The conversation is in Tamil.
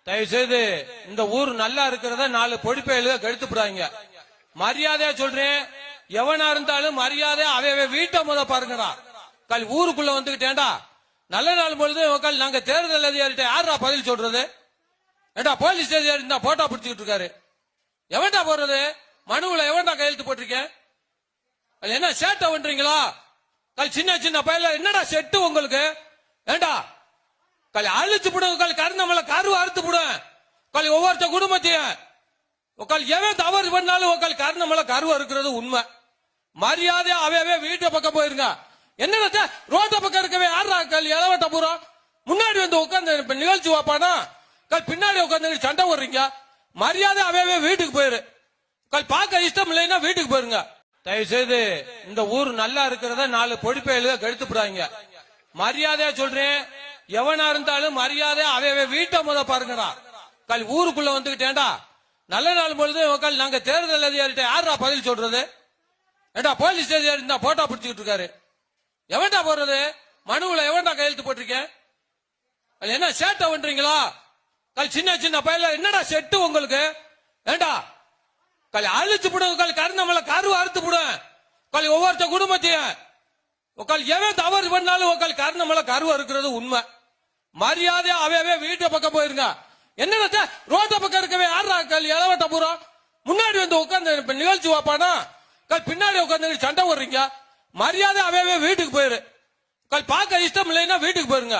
தயவு செய்து இந்த ஊர் நல்லா இருக்கிறத 4 பொடிப்பையில கெடுத்துப்படாங்க. மரியாதையா சொல்றேன், எவனா இருந்தாலும் மரியாதை அவைய வீட்டை முத பாருங்கடா. ஊருக்குள்ள வந்துகிட்டேன்டா, நல்ல நாள் பொழுது நாங்க தேர்தல் அதிகாரிட்ட யாரா பதில் சொல்றது? ஏண்டா போலீஸ் அதிகாரி இருந்தா போட்டோ பிடிச்சிட்டு இருக்காரு, எவன்டா போடுறது? மனுவுல எவன்டா கையெழுத்து போட்டிருக்கேன்? என்ன சேட்டை பண்றீங்களா? சின்ன சின்ன பையில என்னடா செட்டு உங்களுக்கு? ஏண்டா அழிச்சு போடுங்க, கருணமலை கருவ அறுத்து போடுவேன் ஒவ்வொருத்த குடும்பத்தையும். எவன் தவறு பண்ணாலும் கருணமலை கருவ இருக்கிறது உண்மை. மரியாதையா அவையவே வீட்டை பக்கம் போயிருங்க. என்ன ரோட்ட பக்கம் இருக்கவே யாரா இளவட்ட பூரா முன்னாடி வந்து உட்காந்து நிகழ்ச்சி வைப்பானா? பின்னாடி உட்காந்து சண்டை போடுறீங்க. மரியாதை அவையவே வீட்டுக்கு போயிரு. பார்க்க இஷ்டம் இல்லைன்னா வீட்டுக்கு போயிருங்க. தயவு செய்து இந்த ஊர் நல்லா இருக்கிறத 4 பொடிப்பையில கெடுத்துப்படாங்க. மரியாதையா சொல்றேன், எவனா இருந்தாலும் மரியாதை அவைய வீட்டை முத பாருங்கடா. ஊருக்குள்ள வந்துகிட்டேன்டா, நல்ல நாள் பொழுது நாங்க தேர்தல் அதிகாரிட்ட யாரா பதில் சொல்றது? ஏண்டா போலீஸ் அதிகாரி இருந்தா போட்டோ பிடிச்சிட்டு இருக்காரு, எவன்டா போடுறது? மனுவுல எவன்டா கையெழுத்து போட்டிருக்கேன்? என்ன சேட்டை பண்றீங்களா? சின்ன சின்ன பையில என்னடா செட்டு உங்களுக்கு? ஏண்டா அழிச்சு போடுங்க, கருணமலை கருவ அறுத்து போடுவேன் ஒவ்வொருத்த குடும்பத்தையும். எவன் தவறு பண்ணாலும் கருணமலை கருவ இருக்கிறது உண்மை. மரியாதையா அவையவே வீட்டை பக்கம் போயிருங்க. என்ன ரோட்ட பக்கம் இருக்கவே யாரா இளவட்ட பூரா முன்னாடி வந்து உட்காந்து நிகழ்ச்சி வைப்பானா? பின்னாடி உட்காந்து சண்டை போடுறீங்க. மரியாதை அவையவே வீட்டுக்கு போயிரு. பார்க்க இஷ்டம் இல்லைன்னா வீட்டுக்கு போயிருங்க.